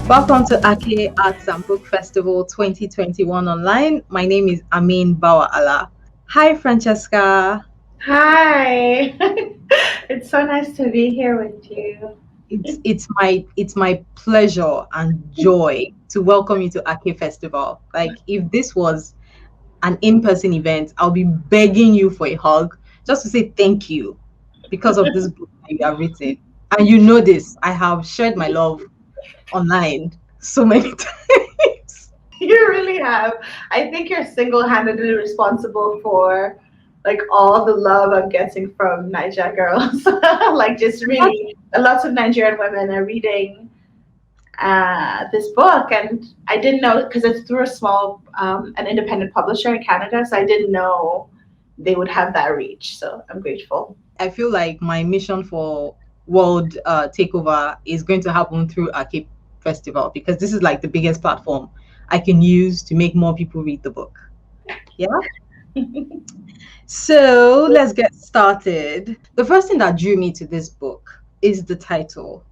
Welcome to Ake Arts and Book Festival 2021 online. My name is Amyn Bawa-Allah. Hi, Francesca. Hi. It's so nice to be here with you. It's my pleasure and joy to welcome you to Ake Festival. Like, if this was an in-person event, I'll be begging you for a hug just to say thank you because of this book that you have written. And you know this, I have shared my love online so many times. You really have. I think you're single-handedly responsible for like all the love I'm getting from Niger girls. Like just really, a lot of Nigerian women are reading this book, and I didn't know because it's through a small, an independent publisher in Canada, so I didn't know they would have that reach. So I'm grateful. I feel like my mission for world takeover is going to happen through Arcade Festival because this is like the biggest platform I can use to make more people read the book. Yeah. So let's get started. The first thing that drew me to this book is the title.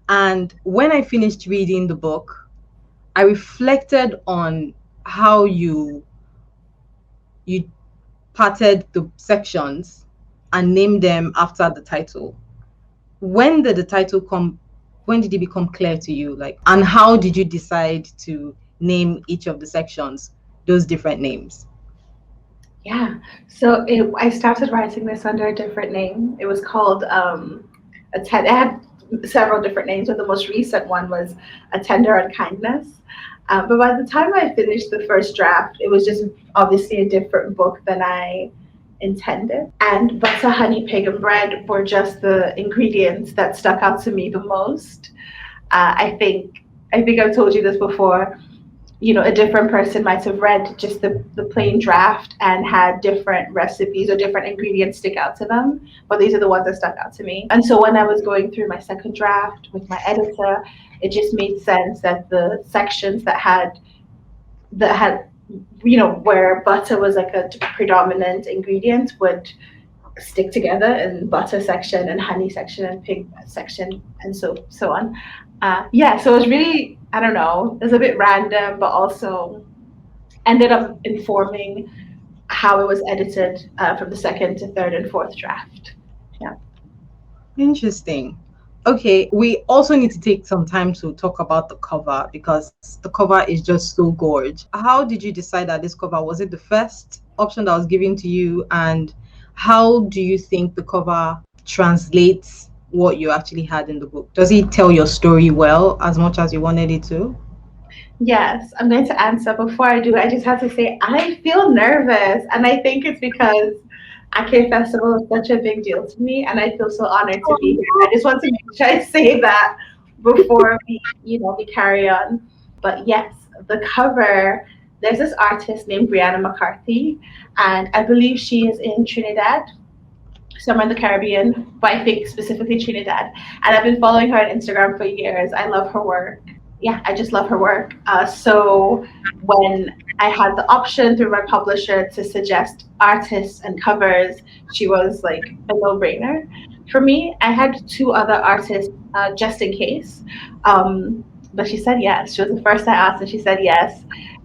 And when I finished reading the book, I reflected on how you parted the sections and named them after the title. When did the title come? When did it become clear to you? Like, and how did you decide to name each of the sections those different names? Yeah. So I started writing this under a different name. It was called it had several different names, but the most recent one was A Tender Unkindness. But by the time I finished the first draft, it was just obviously a different book than I intended. And butter, honey, pig, and bread were just the ingredients that stuck out to me the most. I think I've told you this before. A different person might have read just the plain draft and had different recipes or different ingredients stick out to them, but these are the ones that stuck out to me. And so when I was going through my second draft with my editor, it just made sense that the sections that had where butter was like a predominant ingredient would stick together in butter section and honey section and pig section and so on. Yeah, so it was really, I don't know, it was a bit random, but also ended up informing how it was edited from the second to third and fourth draft. Yeah. Interesting. Okay, we also need to take some time to talk about the cover because the cover is just so gorgeous. How did you decide that this cover was it the first option that was given to you? And how do you think the cover translates what you actually had in the book? Does it tell your story well as much as you wanted it to? Yes, I'm going to answer. Before I do, I just have to say I feel nervous, and I think it's because Ake Festival is such a big deal to me, and I feel so honored to be here. I just want to make sure I say that before we carry on. But yes, the cover. There's this artist named Brianna McCarthy, and I believe she is in Trinidad, somewhere in the Caribbean, but I think specifically Trinidad. And I've been following her on Instagram for years. I love her work. Yeah, I just love her work. So when I had the option through my publisher to suggest artists and covers, she was like a no-brainer. For me, I had two other artists just in case, but she said yes. She was the first I asked, and she said yes.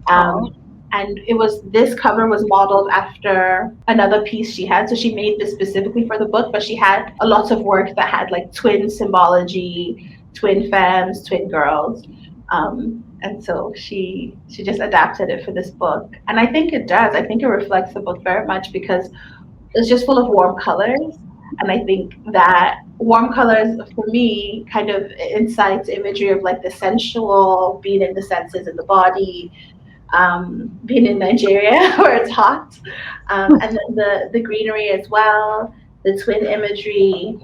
Oh, Um, and this cover was modeled after another piece she had. So she made this specifically for the book, but she had a lot of work that had like twin symbology, twin femmes, twin girls. And so she just adapted it for this book. And I think it does. I think it reflects the book very much because it's just full of warm colors. And I think that warm colors for me kind of incites imagery of like the sensual, being in the senses in the body, being in Nigeria where it's hot, and then the greenery as well, the twin imagery.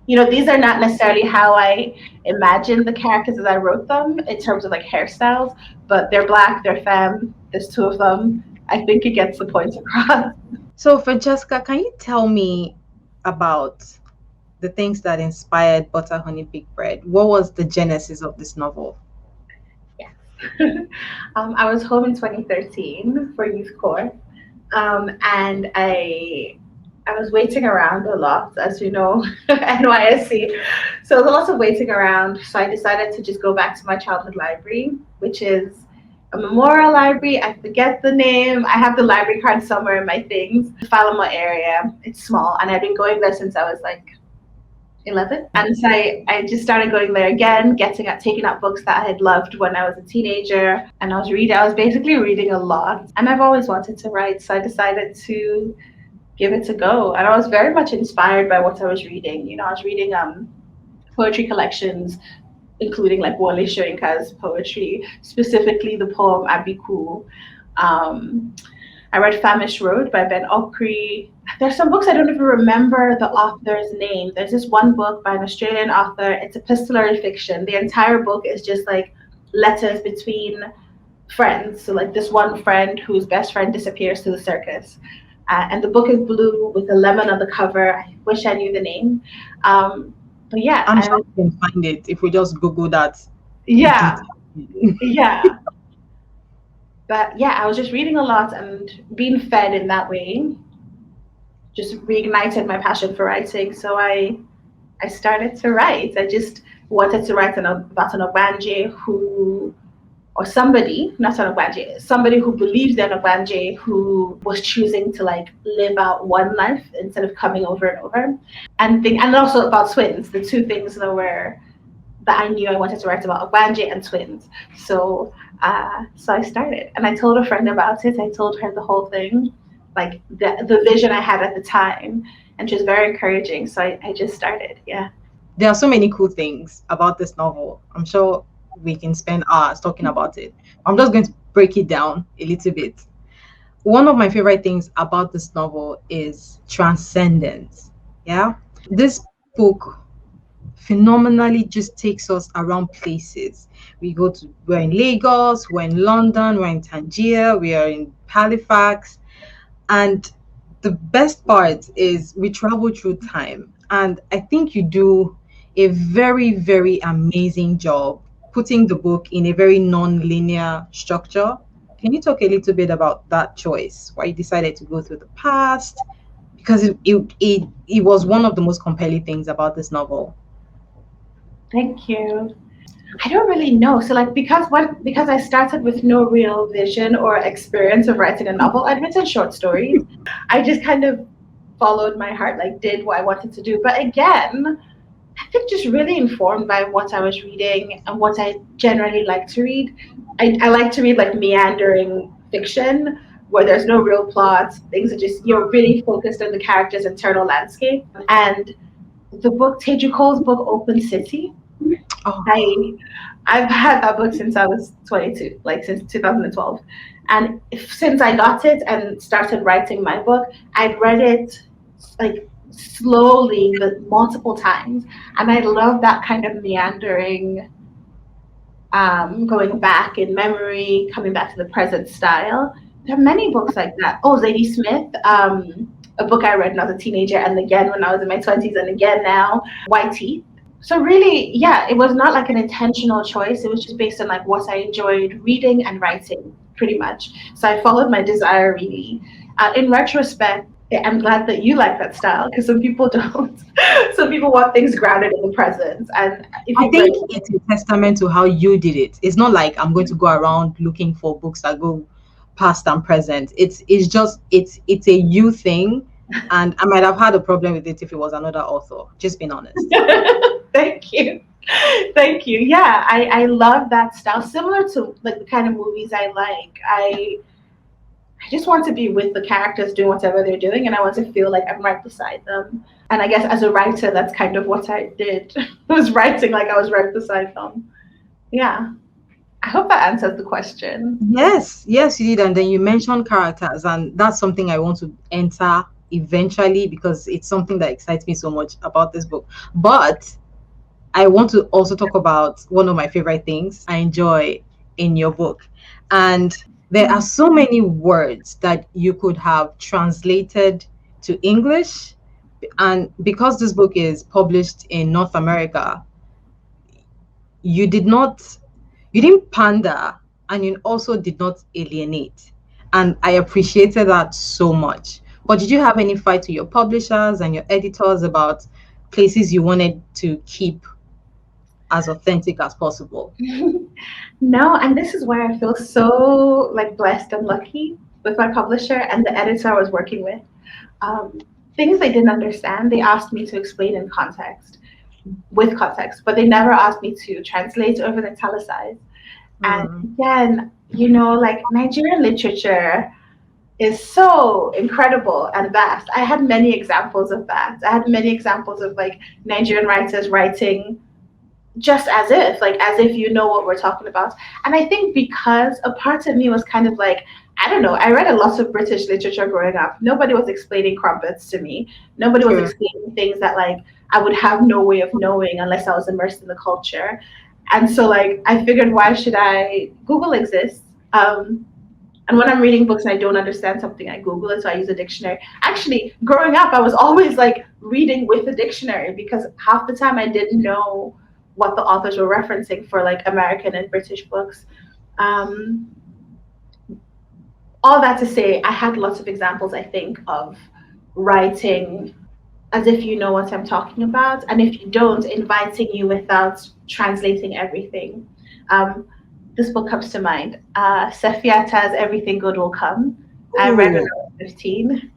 These are not necessarily how I imagined the characters as I wrote them in terms of like hairstyles, but they're black, they're femme. There's two of them. I think it gets the point across. so Francesca, can you tell me about the things that inspired Butter Honey Big Bread? What was the genesis of this novel? Yes. I was home in 2013 for Youth Corps, and I I was waiting around a lot, as you know, NYSC. So there was a lot of waiting around. So I decided to just go back to my childhood library, which is a memorial library. I forget the name. I have the library card somewhere in my things. Falmouth area. It's small, and I've been going there since I was like 11. And so I just started going there again, taking out books that I had loved when I was a teenager. And I was basically reading a lot. And I've always wanted to write. So I decided to give it a go. And I was very much inspired by what I was reading. I was reading poetry collections, including like Wole Soyinka's poetry, specifically the poem Abiku. I read Famish Road by Ben Okri. There's some books I don't even remember the author's name. There's this one book by an Australian author. It's epistolary fiction. The entire book is just like letters between friends. So like this one friend whose best friend disappears to the circus. And the book is blue with a lemon on the cover. I wish I knew the name. But yeah. I'm sure we can find it if we just Google that. Yeah. Yeah. But yeah, I was just reading a lot and being fed in that way just reignited my passion for writing. So I started to write. I just wanted to write about an Ogbanje who, or somebody, not an Ogbanje, somebody who believed in Ogbanje, who was choosing to like live out one life instead of coming over and over. And also about twins, the two things that I knew I wanted to write about, Ogbanje and twins. So I started, and I told a friend about it. I told her the whole thing, like the vision I had at the time, and she was very encouraging. So I just started. Yeah. There are so many cool things about this novel. I'm sure we can spend hours talking about it. I'm just going to break it down a little bit. One of my favorite things about this novel is transcendence. Yeah. This book phenomenally just takes us around places. We're in Lagos, we're in London, we're in Tangier, we are in Halifax. And the best part is we travel through time. And I think you do a very, very amazing job putting the book in a very non-linear structure. Can you talk a little bit about that choice? Why you decided to go through the past? Because it was one of the most compelling things about this novel. Thank you. I don't really know. So like because I started with no real vision or experience of writing a novel, I'd written short stories. I just kind of followed my heart, like did what I wanted to do. But again, I think just really informed by what I was reading and what I generally like to read. I like to read like meandering fiction where there's no real plot. Things are just, you're really focused on the character's internal landscape. And the book, Teju Cole's book, Open City, I've had that book since I was 22, like since 2012. And since I got it and started writing my book, I'd read it like slowly, but multiple times. And I love that kind of meandering, going back in memory, coming back to the present style. There are many books like that. Oh, Zadie Smith, a book I read when I was a teenager, and again when I was in my 20s, and again now, White Teeth. So really, yeah, it was not like an intentional choice. It was just based on like what I enjoyed reading and writing, pretty much. So I followed my desire really. In retrospect, I'm glad that you like that style because some people don't. Some people want things grounded in the present. And I think it's a testament to how you did it. It's not like I'm going to go around looking for books that go past and present. It's a you thing. And I might have had a problem with it if it was another author, just being honest. Thank you. Thank you. Yeah, I love that style. Similar to like the kind of movies I like. I just want to be with the characters doing whatever they're doing, and I want to feel like I'm right beside them. And I guess as a writer, that's kind of what I did. I was writing like I was right beside them. Yeah. I hope that answers the question. Yes, you did. And then you mentioned characters, and that's something I want to enter eventually because it's something that excites me so much about this book. But I want to also talk about one of my favorite things I enjoy in your book. And there are so many words that you could have translated to English. And because this book is published in North America, you didn't pander, and you also did not alienate. And I appreciated that so much. But did you have any fight with your publishers and your editors about places you wanted to keep as authentic as possible? No, and this is where I feel so like blessed and lucky with my publisher and the editor I was working with. Um, Things they didn't understand, they asked me to explain in context, with context, but they never asked me to translate or even italicize. And Mm, again, you know, like Nigerian literature is so incredible and vast. I had many examples of that. I had many examples of like Nigerian writers writing just as if you know what we're talking about. And I think because a part of me was kind of like, I don't know, I read a lot of British literature growing up. Nobody was explaining crumpets to me. Nobody was true. explaining things that like I would have no way of knowing unless I was immersed in the culture. And so like I figured, why should I? Google exists. And when I'm reading books and I don't understand something, I Google it, so I use a dictionary. Actually, growing up, I was always like reading with a dictionary because half the time I didn't know what the authors were referencing for like American and British books. Um, all that to say, I had lots of examples, I think, of writing as if you know what I'm talking about, and if you don't, inviting you without translating everything. Um, this book comes to mind. Sefiata's Everything Good Will Come. I read when Ooh, I was 15.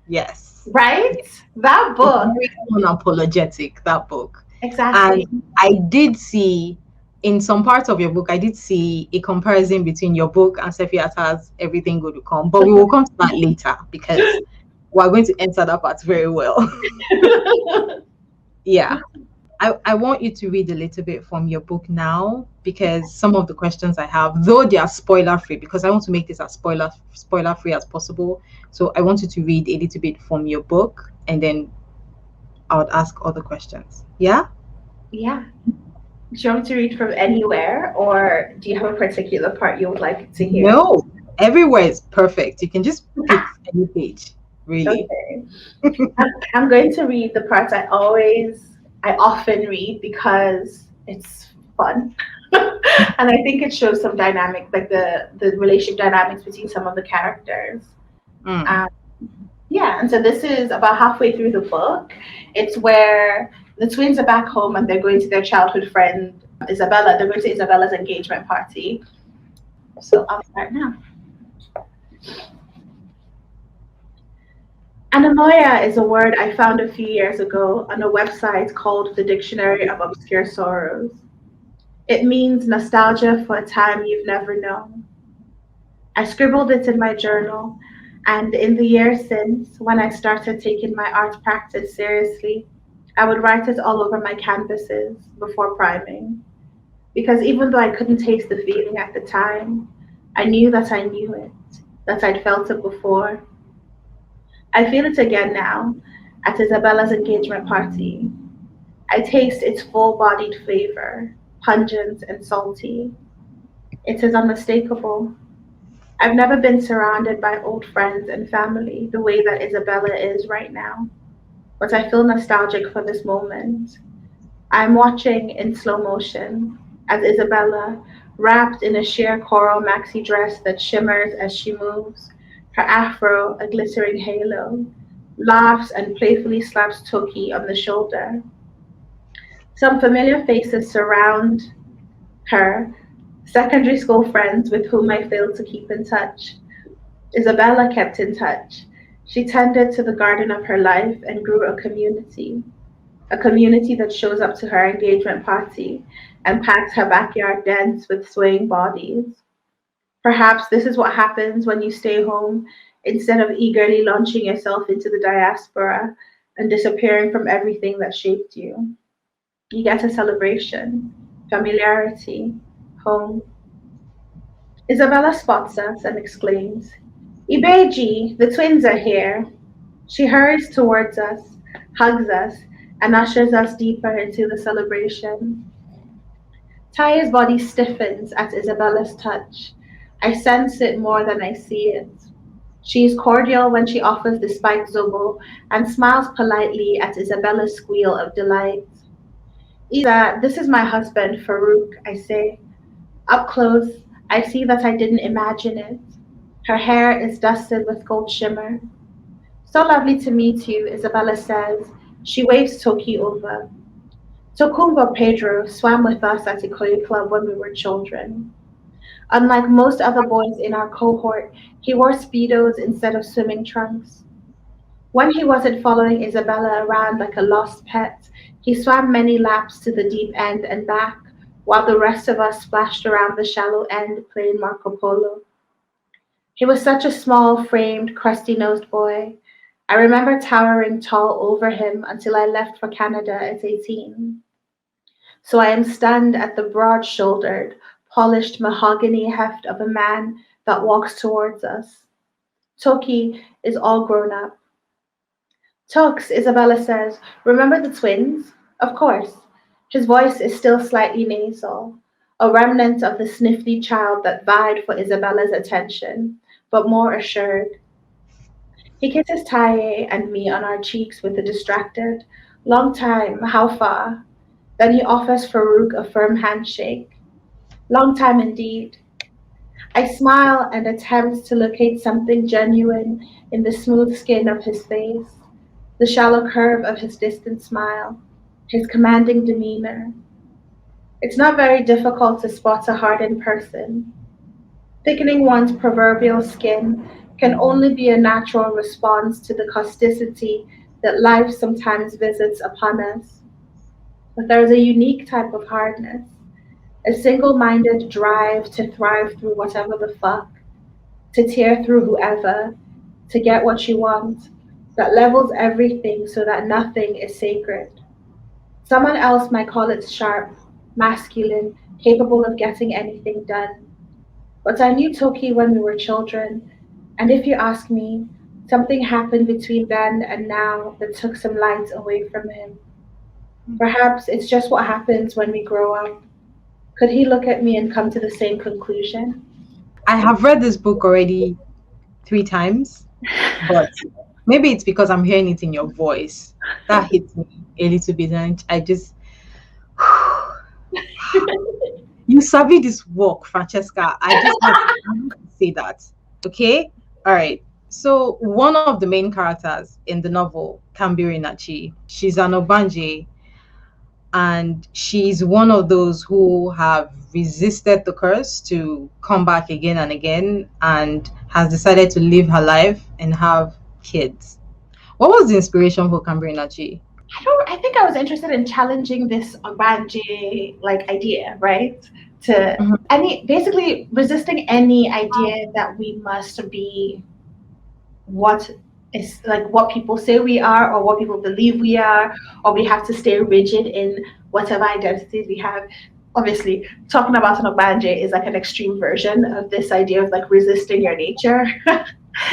yes. Right? That It's book. very unapologetic, that book. And Exactly. I did see in some parts of your book, I did see a comparison between your book and Sefi Atta's Everything Good Will Come. But we will come to that later because we're going to enter that part very well. Yeah. I want you to read a little bit from your book now because some of the questions I have, though they are spoiler free, because I want to make this as spoiler free as possible. So I want you to read a little bit from your book and then I would ask other questions. Yeah? Yeah. Do you want me to read from anywhere, or do you have a particular part you would like to hear? No, everywhere is perfect. You can just pick any page, really. Okay. I'm going to read the parts I often read because it's fun. And I think it shows some dynamic, like the relationship dynamics between some of the characters. Mm. Um, yeah, and so this is about halfway through the book. It's where the twins are back home and they're going to their childhood friend Isabella. They're going to Isabella's engagement party. So I'll start now. Animoya is a word I found a few years ago on a website called the Dictionary of Obscure Sorrows. It means nostalgia for a time you've never known. I scribbled it in my journal, and in the years since, when I started taking my art practice seriously, I would write it all over my canvases before priming. Because even though I couldn't taste the feeling at the time, I knew that I knew it, that I'd felt it before. I feel it again now at Isabella's engagement party. I taste its full bodied flavor, pungent and salty. It is unmistakable. I've never been surrounded by old friends and family the way that Isabella is right now, but I feel nostalgic for this moment. I'm watching in slow motion as Isabella, wrapped in a sheer coral maxi dress that shimmers as she moves, her afro a glittering halo, laughs and playfully slaps Toki on the shoulder. Some familiar faces surround her, secondary school friends with whom I failed to keep in touch. Isabella kept in touch. She tended to the garden of her life and grew a community that shows up to her engagement party and packs her backyard dense with swaying bodies. Perhaps this is what happens when you stay home instead of eagerly launching yourself into the diaspora and disappearing from everything that shaped you. You get a celebration, familiarity, home. Isabella spots us and exclaims, Ibeji, the twins are here. She hurries towards us, hugs us, and ushers us deeper into the celebration. Taiye's body stiffens at Isabella's touch. I sense it more than I see it. She is cordial when she offers the spiked zobo and smiles politely at Isabella's squeal of delight. Isa, this is my husband, Farouk, I say. Up close, I see that I didn't imagine it. Her hair is dusted with gold shimmer. So lovely to meet you, Isabella says. She waves Toki over. Tokumbo Pedro swam with us at Ikoyi Club when we were children. Unlike most other boys in our cohort, he wore Speedos instead of swimming trunks. When he wasn't following Isabella around like a lost pet, he swam many laps to the deep end and back, while the rest of us splashed around the shallow end playing Marco Polo. He was such a small framed, crusty nosed boy. I remember towering tall over him until I left for Canada at 18. So I am stunned at the broad shouldered, polished mahogany heft of a man that walks towards us. Toki is all grown up. Tokes, Isabella says, remember the twins? Of course. His voice is still slightly nasal, a remnant of the sniffly child that vied for Isabella's attention, but more assured. He kisses Taiye and me on our cheeks with a distracted, long time, how far? Then he offers Farouk a firm handshake. Long time indeed. I smile and attempt to locate something genuine in the smooth skin of his face, the shallow curve of his distant smile, his commanding demeanor. It's not very difficult to spot a hardened person. Thickening one's proverbial skin can only be a natural response to the causticity that life sometimes visits upon us. But there is a unique type of hardness, a single minded drive to thrive through whatever the fuck, to tear through whoever, to get what you want, that levels everything so that nothing is sacred. Someone else might call it sharp, masculine, capable of getting anything done. But I knew Toki when we were children, and if you ask me, something happened between then and now that took some light away from him. Perhaps it's just what happens when we grow up. Could he look at me and come to the same conclusion? I have read this book already 3 times, but maybe it's because I'm hearing it in your voice. That hits me a little bit, and I just you sabi this work, Francesca. I have to say that. Okay? All right. So one of the main characters in the novel, Kambirinachi, she's an Obanje, and she's one of those who have resisted the curse to come back again and again and has decided to live her life and have kids. What was the inspiration for Kambirinachi? I think I was interested in challenging this Obanje like idea, right? To Mhm. any basically resisting any idea that we must be what is like what people say we are or what people believe we are, or we have to stay rigid in whatever identities we have. Obviously, talking about an Obanje is like an extreme version of this idea of like resisting your nature.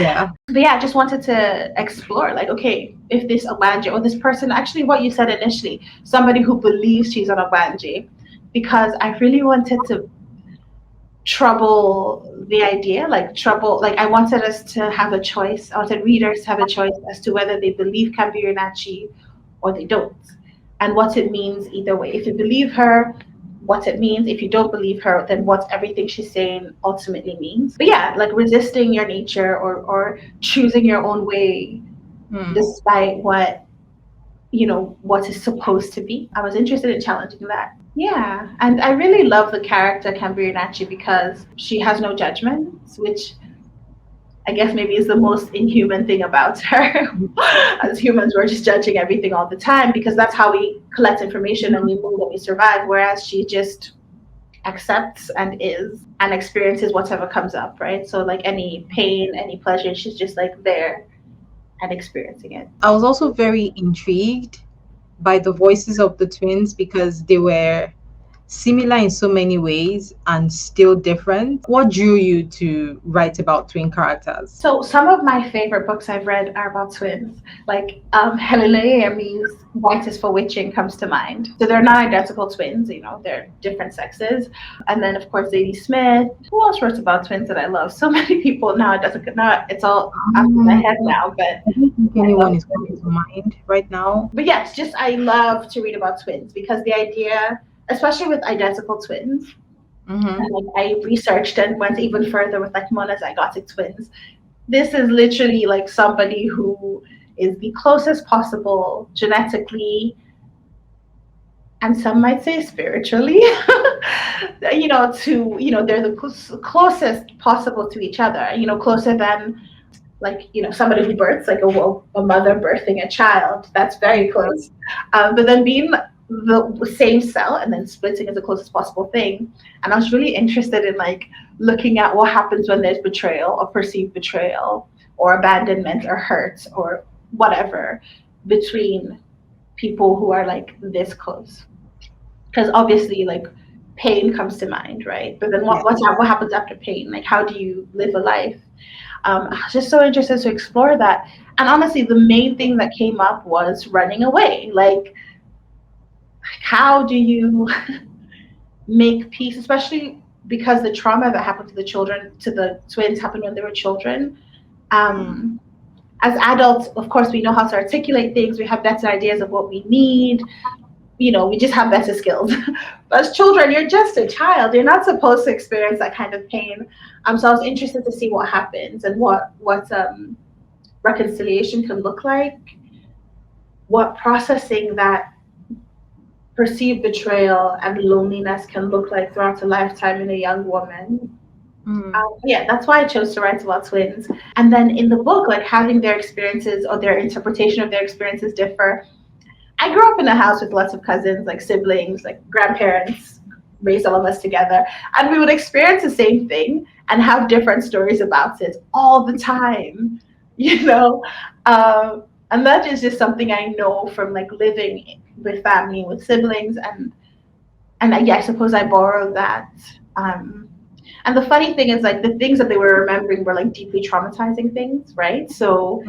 Yeah. But yeah, I just wanted to explore like, okay, if this Obanje or this person, actually what you said initially, somebody who believes she's an Obanje, because I really wanted to trouble the idea, like trouble, like I wanted us to have a choice. I wanted readers to have a choice as to whether they believe Kambirinachi or they don't, and what it means either way. If you believe her, what it means. If you don't believe her, then what everything she's saying ultimately means. But yeah, like resisting your nature or choosing your own way Hmm. despite what what is supposed to be. I was interested in challenging that. Yeah, and I really love the character Kambirinachi because she has no judgments, which I guess maybe is the most inhuman thing about her. As humans, we're just judging everything all the time because that's how we collect information and we move and we survive. Whereas she just accepts and is and experiences whatever comes up, right? So like any pain, any pleasure, she's just like there and experiencing it. I was also very intrigued by the voices of the twins because they were similar in so many ways and still different. What drew you to write about twin characters? So some of my favorite books I've read are about twins. Like Helene Emi's White is for Witching comes to mind. So they're not identical twins, they're different sexes. And then of course Zadie Smith. Who else wrote about twins that I love? So many people now it's all out of my head now, but I don't think I anyone love is coming to mind right now. but yes, just I love to read about twins because the idea, especially with identical twins, Mm-hmm. and like I researched and went even further with like monozygotic twins. this is literally like somebody who is the closest possible genetically, and some might say spiritually, to, they're the closest possible to each other, closer than, like, somebody who births, like a mother birthing a child. That's very close. But then being the same cell and then splitting is the closest possible thing. And I was really interested in like looking at what happens when there's betrayal or perceived betrayal or abandonment or hurt or whatever between people who are like this close. Because obviously, like, pain comes to mind, right? But then Yeah. what happens after pain? Like, how do you live a life? I was just so interested to explore that. And honestly, the main thing that came up was running away. Like, how do you make peace, especially because the trauma that happened to the twins, happened when they were children. As adults, of course, we know how to articulate things. We have better ideas of what we need. We just have better skills. But as children, you're just a child. You're not supposed to experience that kind of pain. So I was interested to see what happens and what reconciliation can look like, what processing that perceived betrayal and loneliness can look like throughout a lifetime in a young woman. Yeah, that's why I chose to write about twins. And then in the book, like, having their experiences or their interpretation of their experiences differ. I grew up in a house with lots of cousins, like siblings, like grandparents, raised all of us together. And we would experience the same thing and have different stories about it all the time, you know? And that is just something I know from like living with family, with siblings. And I suppose I borrowed that. And the funny thing is, like, the things that they were remembering were like deeply traumatizing things, right? So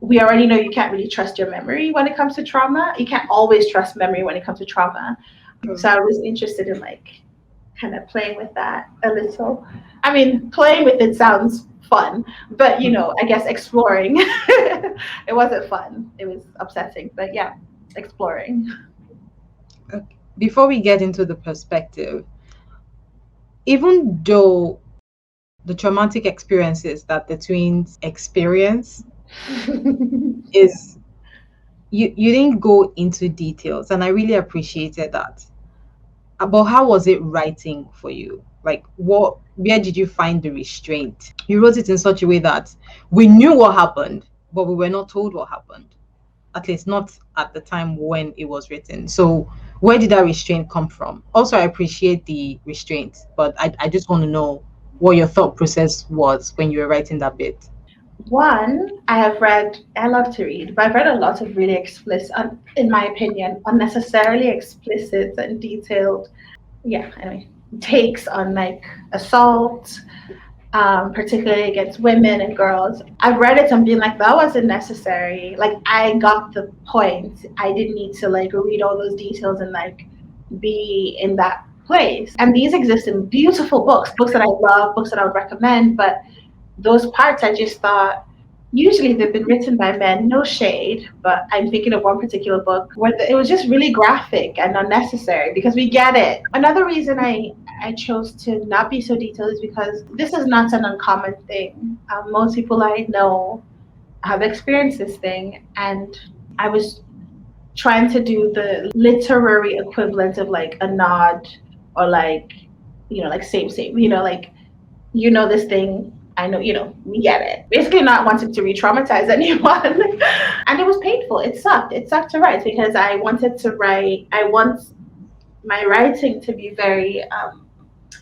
we already know you can't really trust your memory when it comes to trauma. You can't always trust memory when it comes to trauma. So I was interested in like kind of playing with that a little. I mean, playing with it sounds fun, but I guess exploring. It wasn't fun. It was upsetting, but yeah, exploring. Okay. Before we get into the perspective, even though the traumatic experiences that the twins experience is you didn't go into details, and I really appreciated that. But how was it writing for you? Like, where did you find the restraint? You wrote it in such a way that we knew what happened, but we were not told what happened. At least not at the time when it was written. So where did that restraint come from? Also, I appreciate the restraint, but I just want to know what your thought process was when you were writing that bit. One, I love to read, but I've read a lot of really explicit, in my opinion, unnecessarily explicit and detailed, yeah, anyway, takes on like assault, particularly against women and girls. I've read it and been like, that wasn't necessary. Like, I got the point. I didn't need to like read all those details and like be in that place. And these exist in beautiful books that I love, books that I would recommend, but those parts I just thought, usually they've been written by men, no shade, but I'm thinking of one particular book where it was just really graphic and unnecessary because we get it. Another reason I chose to not be so detailed is because this is not an uncommon thing. Most people I know have experienced this thing, and I was trying to do the literary equivalent of like a nod or like, like same, like, this thing. I know, we get it. Basically, not wanting to re traumatize anyone. And it was painful. It sucked. It sucked to write because I want my writing to be very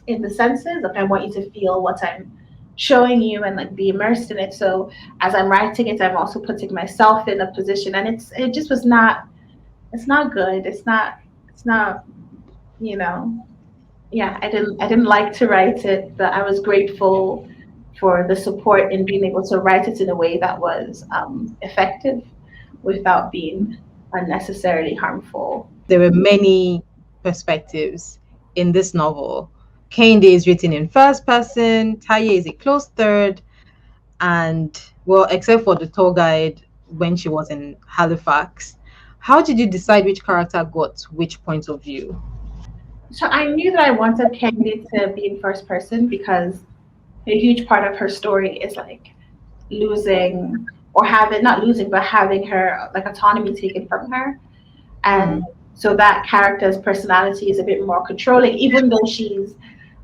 in the senses. Like, I want you to feel what I'm showing you and like be immersed in it. So as I'm writing it, I'm also putting myself in a position. And it just was not, it's not good. It's not, yeah, I didn't like to write it, but I was grateful for the support in being able to write it in a way that was effective without being unnecessarily harmful. There were many perspectives in this novel. Kehinde is written in first person, Taiye is a close third, and well, except for the tour guide when she was in Halifax. How did you decide which character got which point of view? So I knew that I wanted Candy to be in first person because a huge part of her story is like losing or having not losing but having her like autonomy taken from her. And Mm, so that character's personality is a bit more controlling, even though she's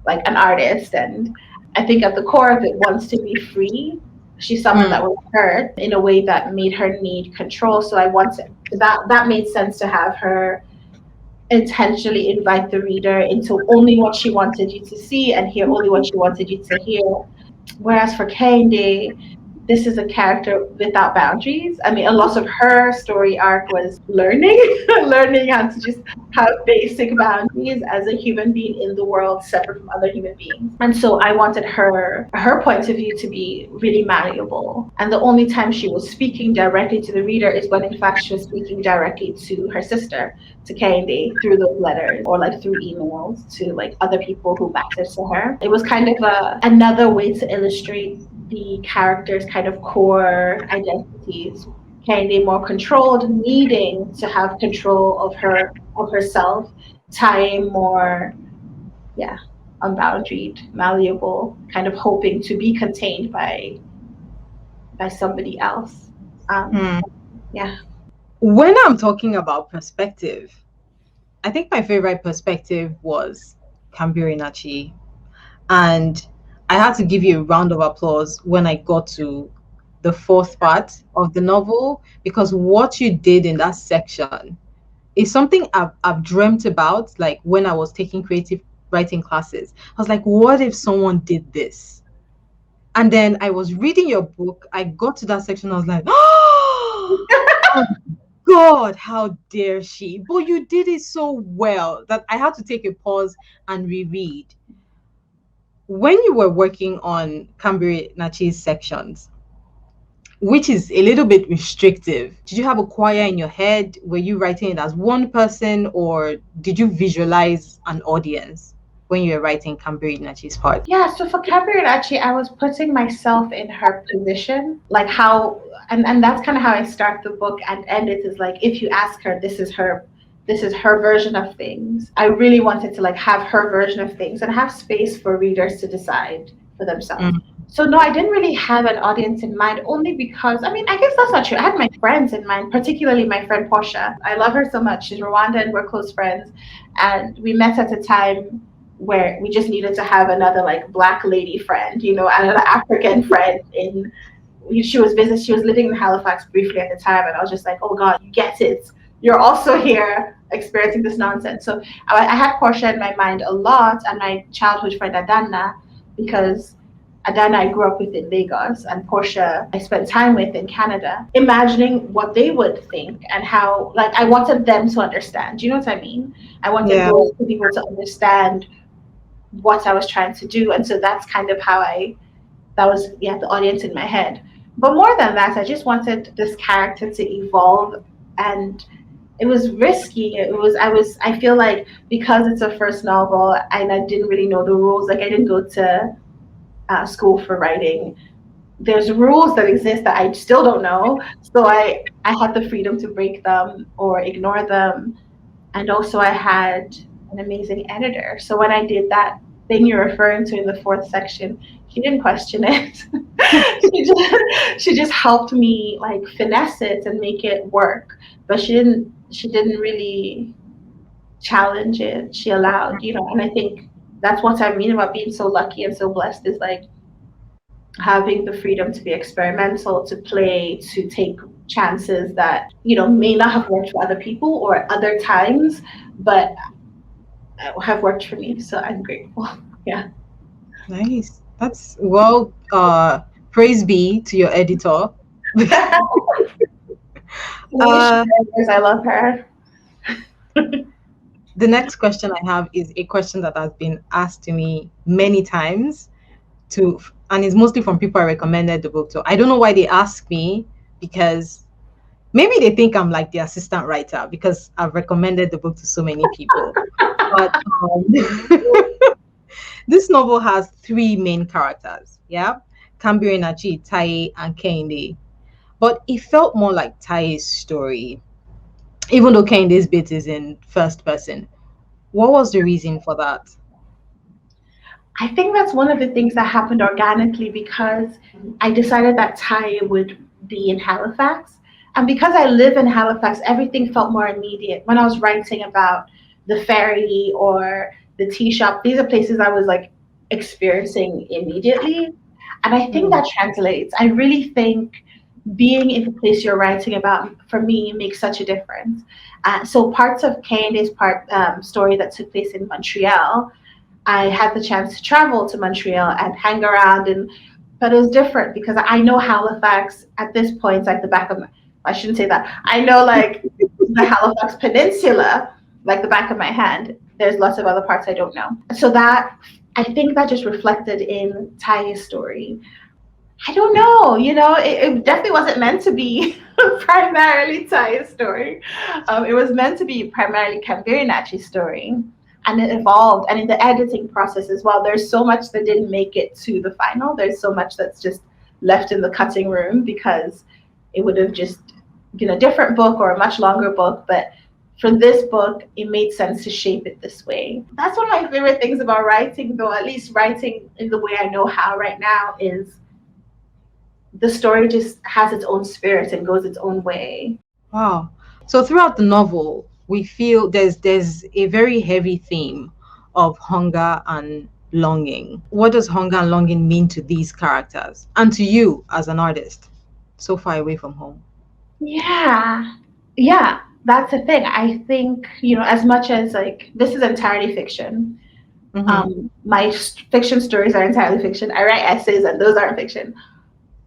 like an artist and I think at the core of it wants to be free. She's someone that mm, was hurt in a way that made her need control. So I wanted that made sense to have her intentionally invite the reader into only what she wanted you to see and hear only what she wanted you to hear. Whereas for Kehinde, this is a character without boundaries. I mean, a lot of her story arc was learning, learning how to just have basic boundaries as a human being in the world, separate from other human beings. And so I wanted her point of view to be really malleable. And the only time she was speaking directly to the reader is when, in fact, she was speaking directly to her sister, to Kehinde, through those letters or like through emails to like other people who mattered to her. It was kind of another way to illustrate the character's kind of core identities. Kehinde more controlled, needing to have control of herself. Taiye more, yeah, unboundaried, malleable, kind of hoping to be contained by somebody else. Um, mm. yeah. When I'm talking about perspective, I think my favorite perspective was Kambirinachi. And I had to give you a round of applause when I got to the fourth part of the novel, because what you did in that section is something I've dreamt about, like when I was taking creative writing classes. I was like, what if someone did this? And then I was reading your book. I got to that section. I was like, oh God, how dare she? But you did it so well that I had to take a pause and reread. When you were working on Kambirinachi's sections, which is a little bit restrictive, did you have a choir in your head? Were you writing it as one person, or did you visualize an audience when you were writing Kambirinachi's part? Yeah, so for Kambirinachi, I was putting myself in her position, like how, and that's kind of how I start the book and end it is like, if you ask her, this is her version of things. I really wanted to like have her version of things and have space for readers to decide for themselves. Mm, So no, I didn't really have an audience in mind only because, I mean, I guess that's not true. I had my friends in mind, particularly my friend Portia. I love her so much. She's Rwandan, we're close friends. And we met at a time where we just needed to have another like black lady friend, you know, another African friend in she was living in Halifax briefly at the time and I was just like, oh God, you get it. You're also here experiencing this nonsense. So I had Portia in my mind a lot and my childhood friend Adana because Adana I grew up with in Lagos and Portia I spent time with in Canada, imagining what they would think and how like I wanted them to understand. Do you know what I mean? I wanted yeah. those people to understand what I was trying to do. And so that's kind of how that was, yeah, the audience in my head. But more than that, I just wanted this character to evolve and it was risky. I feel like because it's a first novel and I didn't really know the rules, like I didn't go to school for writing. There's rules that exist that I still don't know. So I had the freedom to break them or ignore them. And also I had an amazing editor. So when I did that thing you're referring to in the fourth section, she didn't question it. She just helped me like finesse it and make it work. But she didn't really challenge it. She allowed, you know, and I think that's what I mean about being so lucky and so blessed is like having the freedom to be experimental, to play, to take chances that, you know, may not have worked for other people or other times, but have worked for me. So I'm grateful. Yeah. Nice. That's well, praise be to your editor. Uh, I love her. the next question I have is a question that has been asked to me many times to, and it's mostly from people I recommended the book to. I don't know why they ask me, because maybe they think I'm like the assistant writer because I've recommended the book to so many people. But this novel has three main characters, yeah? Kambirinachi, Taiye, and Kehinde. But it felt more like Taiye's story, even though Kehinde's bit is in first person. What was the reason for that? I think that's one of the things that happened organically because I decided that Taiye would be in Halifax. And because I live in Halifax, everything felt more immediate. When I was writing about the ferry or the tea shop, these are places I was like experiencing immediately. And I think Mm. that translates. I really think being in the place you're writing about, for me, makes such a difference. So parts of Kehinde's story that took place in Montreal, I had the chance to travel to Montreal and hang around, and but it was different because I know Halifax at this point, like the back of my, I shouldn't say that. I know like the Halifax Peninsula, like the back of my hand. There's lots of other parts I don't know. So that I think that just reflected in Taiye's story. I don't know, it definitely wasn't meant to be primarily Taiye's story. It was meant to be primarily Kambirinachi's story. And it evolved. And in the editing process as well, there's so much that didn't make it to the final. There's so much that's just left in the cutting room because it would have just been a different book or a much longer book. But for this book, it made sense to shape it this way. That's one of my favorite things about writing, though, at least writing in the way I know how right now, is the story just has its own spirit and goes its own way. Wow. So throughout the novel, we feel there's a very heavy theme of hunger and longing. What does hunger and longing mean to these characters and to you as an artist so far away from home? Yeah. Yeah. That's the thing. I think, as much as like this is entirely fiction, Mm-hmm. my fiction stories are entirely fiction. I write essays and those aren't fiction.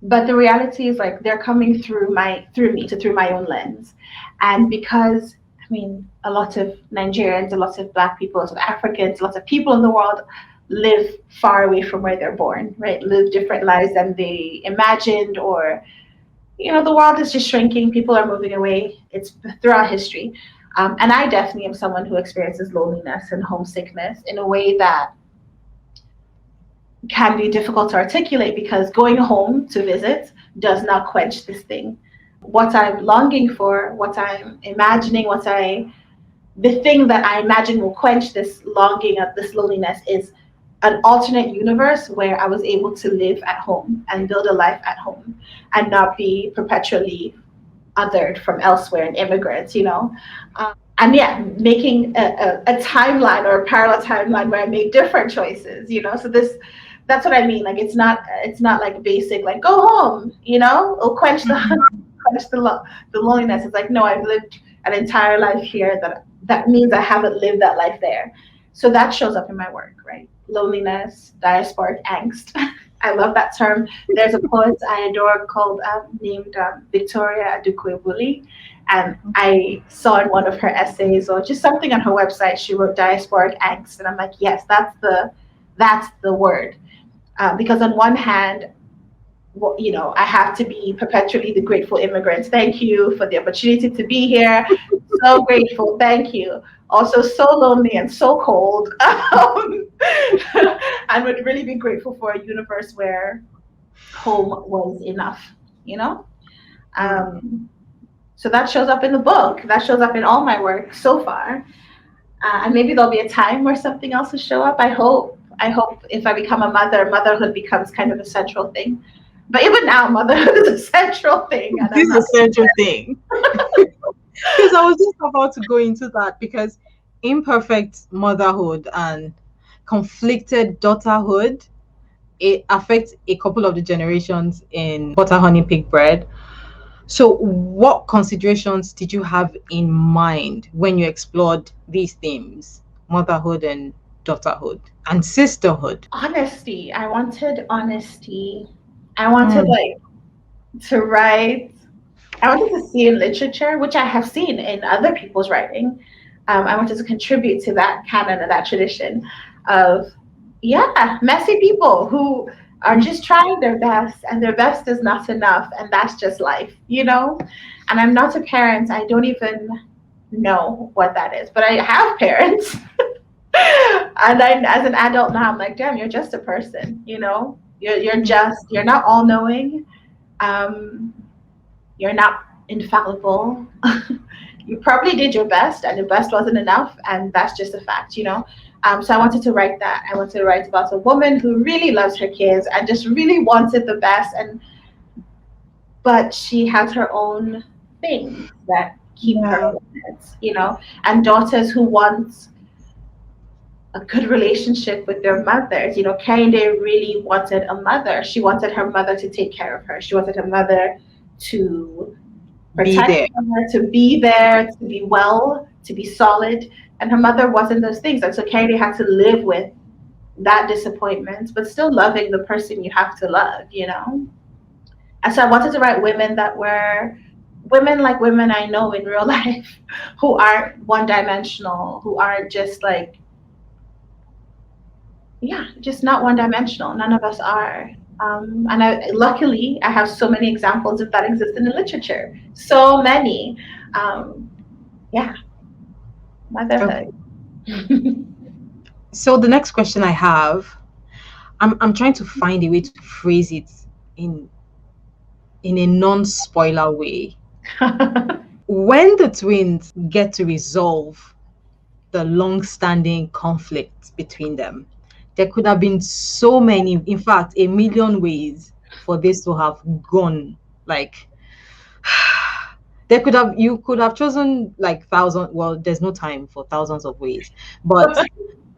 But the reality is like they're coming through my own lens. And because I mean a lot of Nigerians, a lot of Black people, a lot of Africans, lots of people in the world live far away from where they're born, right? Live different lives than they imagined, or the world is just shrinking. People are moving away. It's throughout history. And I definitely am someone who experiences loneliness and homesickness in a way that can be difficult to articulate because going home to visit does not quench this thing. What I'm longing for, what I'm imagining, the thing that I imagine will quench this longing of this loneliness is an alternate universe where I was able to live at home and build a life at home and not be perpetually othered from elsewhere and immigrants. And yeah, making a timeline or a parallel timeline where I make different choices. So that's what I mean. Like it's not like basic like go home, it'll quench the the loneliness. It's like no, I've lived an entire life here that means I haven't lived that life there. So that shows up in my work, right? Loneliness, diasporic angst. I love that term. There's a poet I adore called named Victoria Adukwebuli, and I saw in one of her essays or just something on her website she wrote diasporic angst, and I'm like, yes, that's the word. Because on one hand, I have to be perpetually the grateful immigrant. Thank you for the opportunity to be here. So grateful. Thank you. Also, so lonely and so cold. And would really be grateful for a universe where home was enough, you know? Mm. Um, so that shows up in the book. That shows up in all my work so far. And maybe there'll be a time where something else will show up. I hope. I hope if I become a mother, motherhood becomes kind of a central thing. But even now, motherhood is a central thing, and I'm This is a not. central thing. Because I was just about to go into that because imperfect motherhood and conflicted daughterhood, it affects a couple of the generations in Butter Honey Pig Bread. So what considerations did you have in mind when you explored these themes, motherhood and daughterhood and sisterhood? Honesty. I wanted honesty. I wanted Mm. like to write. I wanted to see in literature, which I have seen in other people's writing. I wanted to contribute to that canon and that tradition of, yeah, messy people who are just trying their best and their best is not enough. And that's just life. And I'm not a parent. I don't even know what that is, but I have parents. And as an adult now, I'm like, damn, you're just a person. You're not all knowing. Um, you're not infallible. you probably did your best, and your best wasn't enough, and that's just a fact, you know. So I wanted to write that. I wanted to write about a woman who really loves her kids and just really wanted the best, and but she has her own things that keep her Yeah. limits, you know, and daughters who want a good relationship with their mothers. You know, Kehinde really wanted a mother. She wanted her mother to take care of her. She wanted her mother to Be protect there. her, to be there, to be well, to be solid. And her mother wasn't those things. And so Kehinde had to live with that disappointment, but still loving the person you have to love, you know? And so I wanted to write women that were women like women I know in real life who aren't one dimensional, who aren't just like, yeah, just not one dimensional. None of us are. And luckily, I have so many examples of that exist in the literature. So many. Um, yeah, Okay. motherhood. So the next question I have, I'm trying to find a way to phrase it in in a non-spoiler way. When the twins get to resolve the long-standing conflict between them, there could have been so many, in fact, a million ways for this to have gone. Like there could have you could have chosen like thousand well, there's no time for thousands of ways, but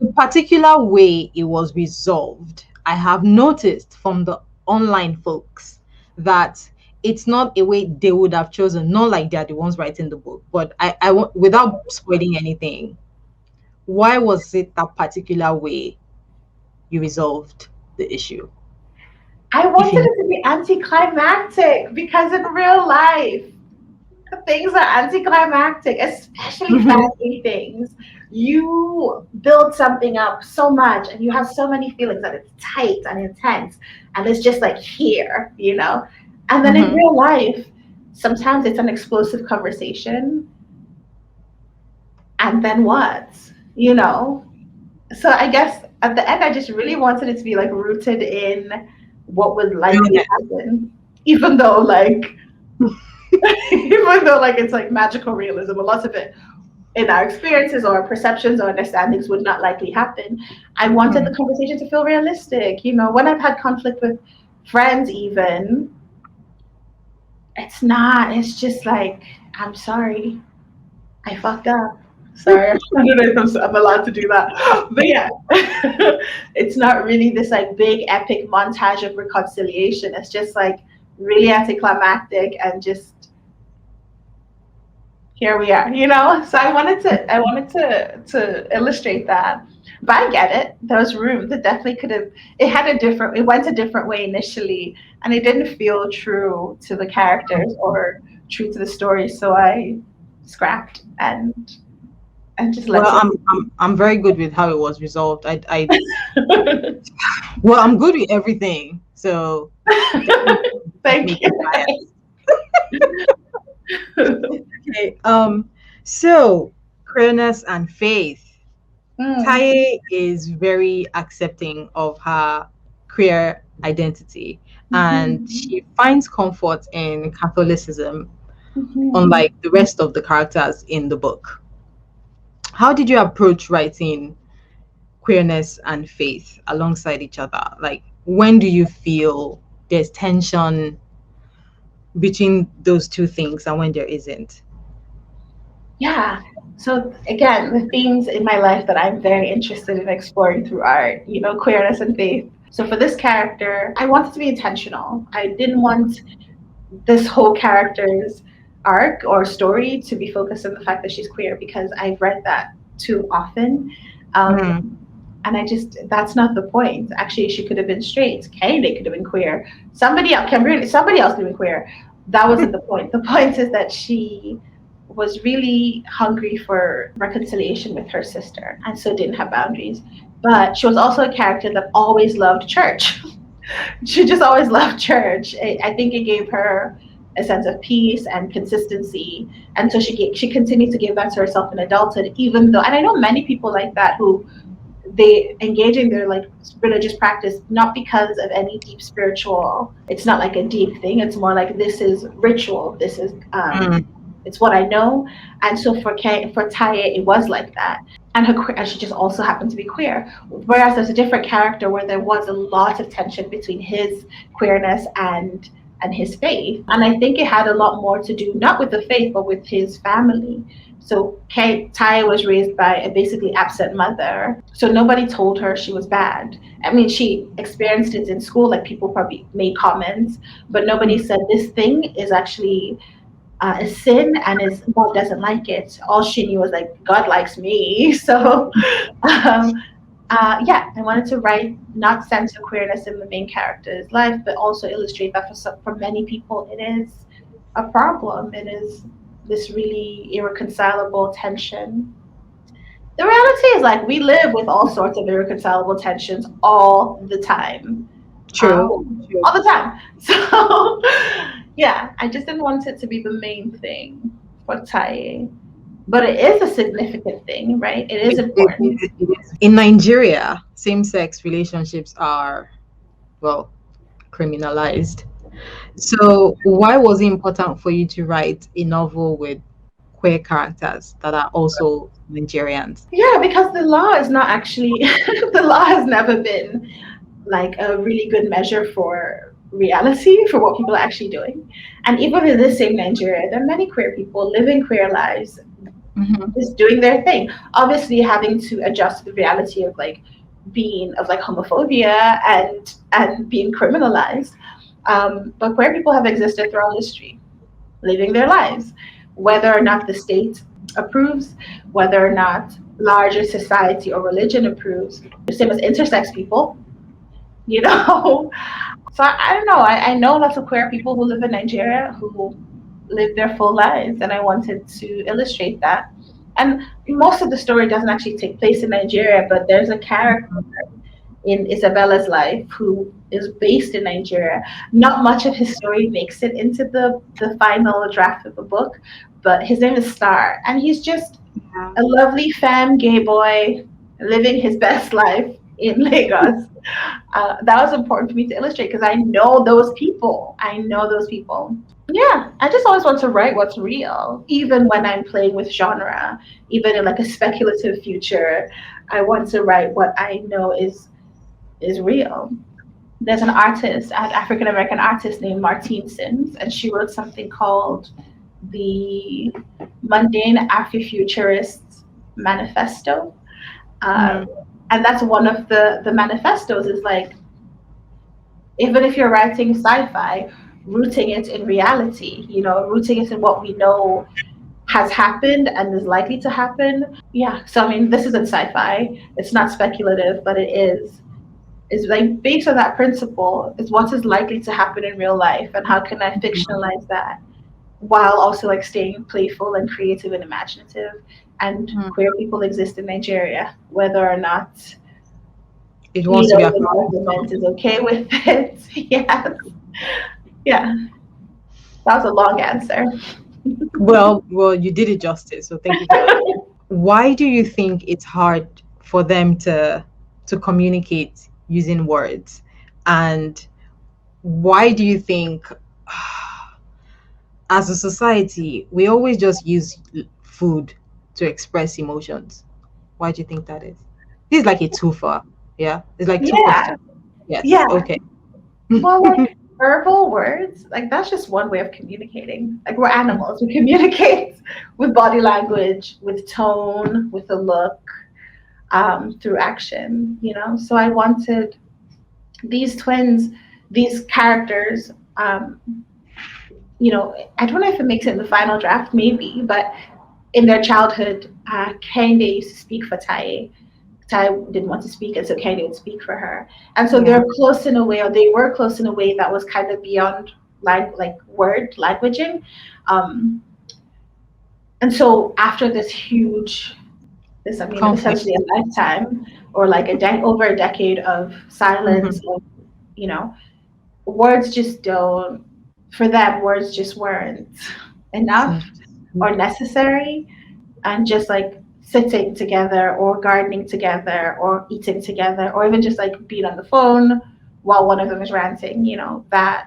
the particular way it was resolved, I have noticed from the online folks that it's not a way they would have chosen, not like they're the ones writing the book, but I want, without spoiling anything, why was it that particular way you resolved the issue? I If wanted you it to be anticlimactic because in real life, things are anticlimactic, especially know. family things. You build something up so much and you have so many feelings that it's tight and intense and it's just like here, you know? And then in Hmm. real life, sometimes it's an explosive conversation and then what? You know? So I guess at the end, I just really wanted it to be like rooted in what would likely Realness. happen, even though like even though like it's like magical realism, a lot of it in our experiences or our perceptions or understandings would not likely happen. I wanted the Hmm. conversation to feel realistic. You know, when I've had conflict with friends, even, it's not, it's just like, I'm sorry, I fucked up. Sorry, I don't know if I'm allowed to do that. But yeah, it's not really this like big epic montage of reconciliation. It's just like really anticlimactic and just here we are, you know. So I wanted to illustrate that, but I get it. There was room that definitely could have. It went a different way initially, and it didn't feel true to the characters or true to the story. So I scrapped and just Well, let it. I'm very good with how it was resolved. Well, I'm good with everything. So definitely not Thank making you. bias. Okay. So Queerness and Faith. Mm. Taye is very accepting of her queer identity, and Mhm. she finds comfort in Catholicism, Mhm. unlike the rest of the characters in the book. How did you approach writing Queerness and Faith alongside each other? Like, when do you feel there's tension between those two things and when there isn't? Yeah. So again, the themes in my life that I'm very interested in exploring through art, you know, queerness and faith. So for this character, I wanted to be intentional. I didn't want this whole character's arc or story to be focused on the fact that she's queer because I've read that too often. Um, Mm, and I just, that's not the point. Actually, she could have been straight. Kennedy could have been queer. Somebody else could have been queer. That wasn't the point. The point is that she was really hungry for reconciliation with her sister and so didn't have boundaries. But she was also a character that always loved church. She just always loved church. I think it gave her a sense of peace and consistency, and so she continued to give that to herself in adulthood. Even though, and I know many people like that who they engage in their like religious practice not because of any deep spiritual. It's not like a deep thing. It's more like this is ritual. This is mm. it's what I know. And so for Taiye, it was like that. And and she just also happened to be queer. Whereas there's a different character where there was a lot of tension between his queerness and his faith. And I think it had a lot more to do not with the faith but with his family. So Taiye was raised by a basically absent mother. So nobody told her she was bad. I mean, she experienced it in school, like people probably made comments, but nobody said this thing is actually a sin and is God doesn't like it. All she knew was like God likes me. So um, yeah, I wanted to write not center queerness in the main character's life, but also illustrate that for many people it is a problem. It is this really irreconcilable tension. The reality is like we live with all sorts of irreconcilable tensions all the time. True. True. All the time. So yeah, I just didn't want it to be the main thing for Taye. But it is a significant thing, right? It is important. It is. In Nigeria, same-sex relationships are, well, criminalized. So why was it important for you to write a novel with queer characters that are also Nigerians? Yeah, because the law is not actually the law has never been like a really good measure for reality for what people are actually doing. And even in this same Nigeria, there are many queer people living queer lives, Hmm. just doing their thing. Obviously having to adjust to the reality of like being of like homophobia and being criminalized. But queer people have existed throughout history, living their lives, whether or not the state approves, whether or not larger society or religion approves. The same as intersex people, you know. So I don't know. I know lots of queer people who live in Nigeria who live their full lives, and I wanted to illustrate that. And most of the story doesn't actually take place in Nigeria, but there's a character in Isabella's life who is based in Nigeria. Not much of his story makes it into the final draft of the book, but his name is Star, and he's just Yeah. a lovely femme gay boy living his best life in Lagos. That was important for me to illustrate because I know those people. I know those people. Yeah, I just always want to write what's real, even when I'm playing with genre, even in like a speculative future. I want to write what I know is real. There's an artist, an African American artist named Martine Sims, and she wrote something called the Mundane Afrofuturist Manifesto. Uh, Mm. and that's one of the manifestos is like, even if you're writing sci-fi, rooting it in reality, rooting it in what we know has happened and is likely to happen. Yeah. So I mean, this isn't sci-fi. It's not speculative, but it is like based on that principle is what is likely to happen in real life and how can I fictionalize that while also like staying playful and creative and imaginative. And Mm. queer people exist in Nigeria, whether or not It wants to be the acknowledged. government is okay with it. Yes. Yeah. That was a long answer. Well, you did it justice. So thank you for that. Why do you think it's hard for them to communicate using words? And why do you think as a society we always just use food to express emotions? Why do you think that is? This is like a twofer. Yeah. It's like two Yeah. questions. Yes. Yeah. Okay. Well, like verbal words, like that's just one way of communicating. Like we're animals. We communicate with body language, with tone, with a look, through action. So I wanted these twins, these characters, I don't know if it makes it in the final draft, maybe, but in their childhood, Kehinde used to speak for Taiye. Taiye didn't want to speak, and so Kehinde would speak for her. And so Yeah. they're close in a way, or they were close in a way that was kind of beyond like word languaging. Um, and so after I mean, Conflict. essentially a lifetime or like over a decade of silence, Hmm. of, you know, words just don't, for them, words just weren't enough or necessary. And just like sitting together or gardening together or eating together or even just like being on the phone while one of them is ranting, that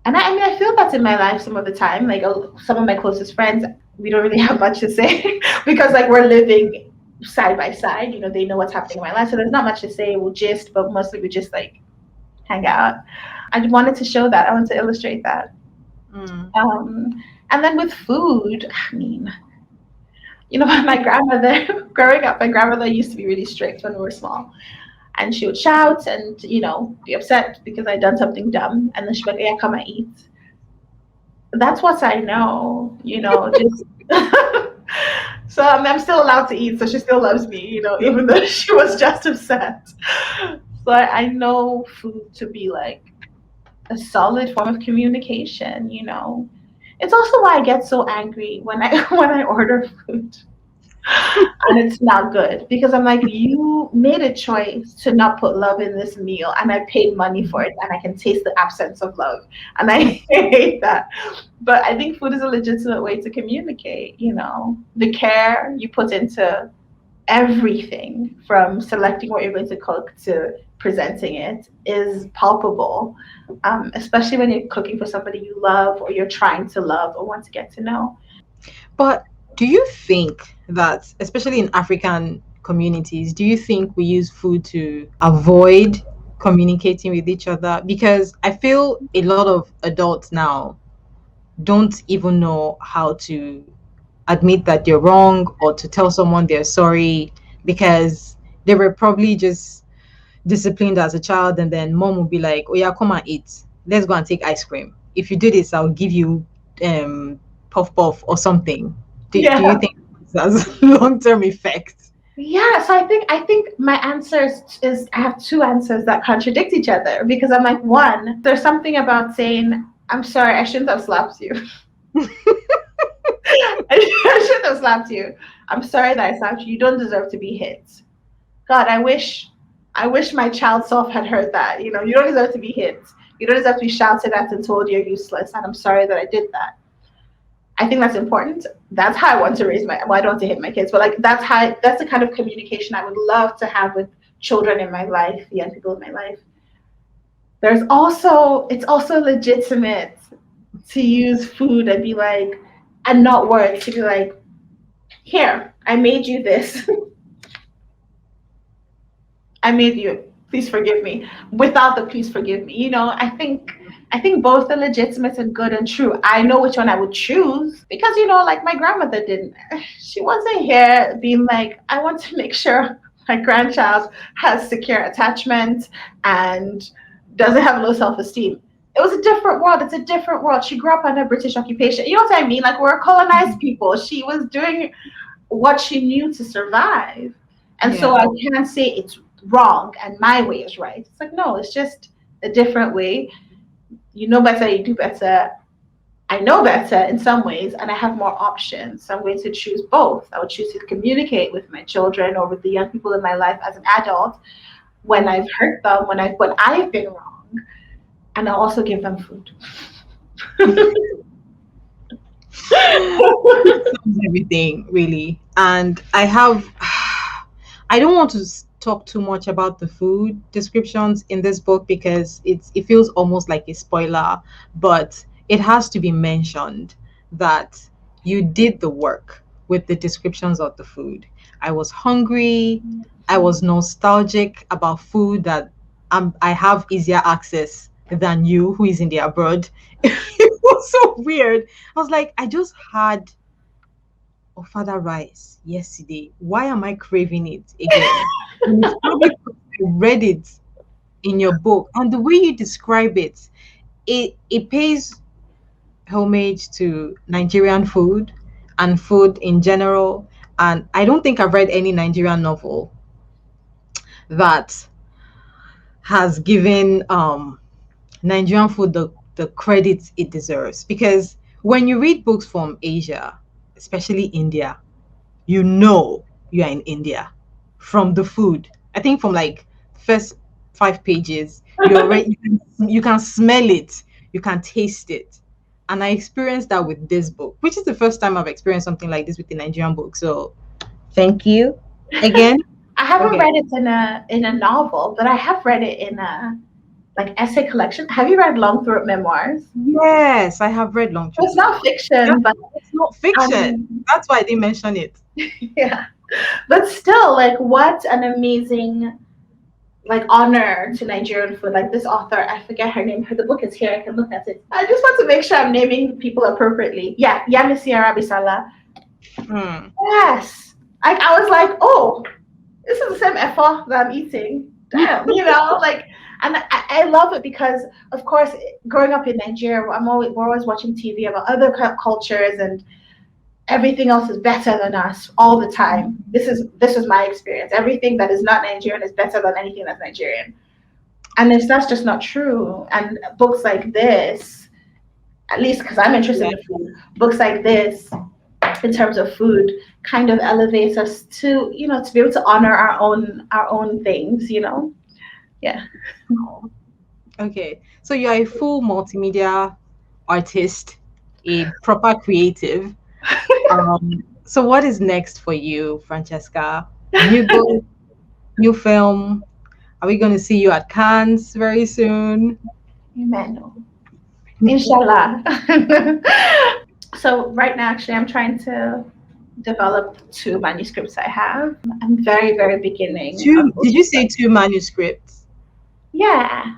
And I mean, I feel that's in my life some of the time. Like some of my closest friends, we don't really have much to say because like we're living side by side. You know, they know what's happening in my life, so there's not much to say. We'll gist, but mostly we just like hang out. I wanted to show that. I wanted to illustrate that. Mm. And then with food, I mean, you know, my grandmother, growing up, my grandmother used to be really strict when we were small. And she would shout and, you know, be upset because I'd done something dumb. And then she'd be like, yeah, come and eat. That's what I know, you know, just. So I mean, I'm still allowed to eat, so she still loves me, you know, even though she was just upset. So I know food to be like a solid form of communication, you know. It's also why I get so angry when I when I order food and it's not good because I'm like, you made a choice to not put love in this meal, and I paid money for it, and I can taste the absence of love, and I hate that. But I think food is a legitimate way to communicate. You know, the care you put into everything from selecting what you're going to cook to presenting it is palpable, especially when you're cooking for somebody you love or you're trying to love or want to get to know. But do you think that, especially in African communities, do you think we use food to avoid communicating with each other? Because I feel a lot of adults now don't even know how to admit that they're wrong or to tell someone they're sorry because they were probably just disciplined as a child, and then mom will be like, oh yeah, come and eat, let's go and take ice cream. If you do this, I'll give you puff puff or something. Do you Yeah. think this has long-term effects? Yeah, so I think my answer is I have two answers that contradict each other because I'm like, one, there's something about saying, I'm sorry, I shouldn't have slapped you. I shouldn't have slapped you. I'm sorry that I slapped you. You don't deserve to be hit. God, I wish my child self had heard that. You know, you don't deserve to be hit. You don't deserve to be shouted at and told you're useless. And I'm sorry that I did that. I think that's important. That's how I want to raise my. Well, I don't want to hit my kids, but like that's the kind of communication I would love to have with children in my life, young people in my life. It's also legitimate to use food and be like, and not words, to be like, here, I made you this. I made you. Please forgive me. Without the please forgive me. You know, I think both are legitimate and good and true. I know which one I would choose because you know, like my grandmother didn't. She wasn't here being like, I want to make sure my grandchild has secure attachment and doesn't have low self-esteem. It was a different world. It's a different world. She grew up under British occupation. You know what I mean? Like we're colonized people. She was doing what she knew to survive. And so Yeah. I can't say it's wrong and my way is right. It's like, no, it's just a different way. You know better, you do better. I know better in some ways, and I have more options. So I'm going to choose both. I would choose to communicate with my children or with the young people in my life as an adult when I've hurt them, when I've been wrong, and I'll also give them food. Everything really. And I have I don't want to talk too much about the food descriptions in this book because it feels almost like a spoiler, but it has to be mentioned that you did the work with the descriptions of the food. I was hungry, I was nostalgic about food that I have easier access than you who is in the abroad. It was so weird. I was like, I just had ofada rice yesterday. Why am I craving it again? And it's probably because I read it in your book, and the way you describe it, it pays homage to Nigerian food and food in general. And I don't think I've read any Nigerian novel that has given Nigerian food the credit it deserves. Because when you read books from Asia, especially India, you know you are in India from the food. I think from like first 5 pages, you can smell it, you can taste it. And I experienced that with this book, which is the first time I've experienced something like this with the Nigerian book. So thank you again. I haven't Okay. read it in a novel, but I have read it in a like essay collection. Have you read Long Throat Memoirs? Yes, I have read Long It's Truth not Memoir. Yeah, fiction, but it's not fiction. um, That's why I didn't mention it. yeah. But still, like, what an amazing like honor to Nigerian food. Like this author, I forget her name. The book is here. I can look at it. I just want to make sure I'm naming people appropriately. Yeah, Yamisi Arabisala. Hmm. Yes. Like I was like, oh, this is the same effort that I'm eating. Damn, like, and I love it because, of course, growing up in Nigeria, we're always watching TV about other cultures and everything else is better than us all the time. This is my experience. Everything that is not Nigerian is better than anything that's Nigerian, and that's just not true. And books like this, at least because I'm interested Yeah. in food, books like this, in terms of food, kind of elevates us to to be able to honor our own things. Yeah. Okay. So you're a full multimedia artist, a proper creative. So what is next for you, Francesca? New book, new film? Are we going to see you at Cannes very soon? Amen. Inshallah. So right now, actually, I'm trying to develop two manuscripts I have. I'm very, very beginning Two? of both Did you of them. say two manuscripts? Yeah.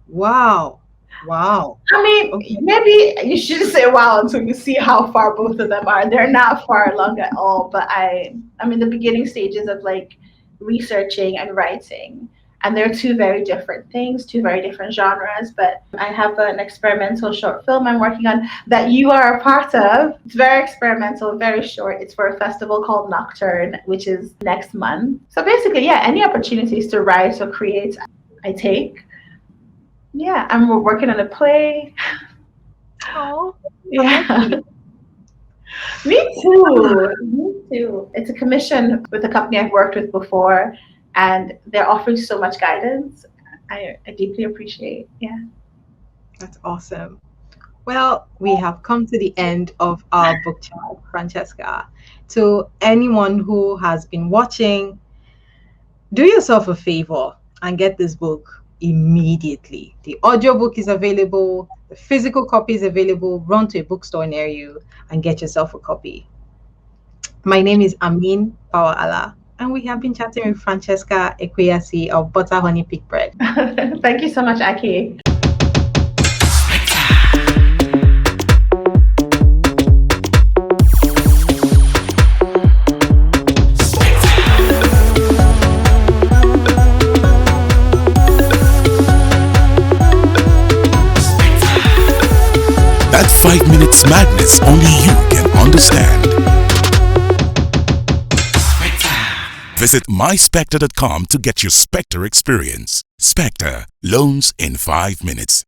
Wow. Wow. I mean, Okay. maybe you should say wow until you see how far both of them are. They're not far along at all, but I'm in the beginning stages of like researching and writing. And they're two very different things, two very different genres. But I have an experimental short film I'm working on that you are a part of. It's very experimental, very short. It's for a festival called Nocturne, which is next month. So basically, yeah, any opportunities to write or create, I take. Yeah, I'm working on a play. Oh, I'm Yeah, happy. me too. Me too. It's a commission with a company I've worked with before, and they're offering so much guidance. I deeply appreciate. Yeah. That's awesome. Well, we have come to the end of our book chat, Francesca. To anyone who has been watching, do yourself a favor and get this book immediately. The audiobook is available, the physical copy is available. Run to a bookstore near you and get yourself a copy. My name is Amyn Bawa-Allah, and we have been chatting with Francesca Ekwuyasi of Butter Honey Pig Bread. Thank you so much, Aki. That 5 minutes madness only you can understand. Visit myspectre.com to get your Spectre experience. Spectre, loans in 5 minutes.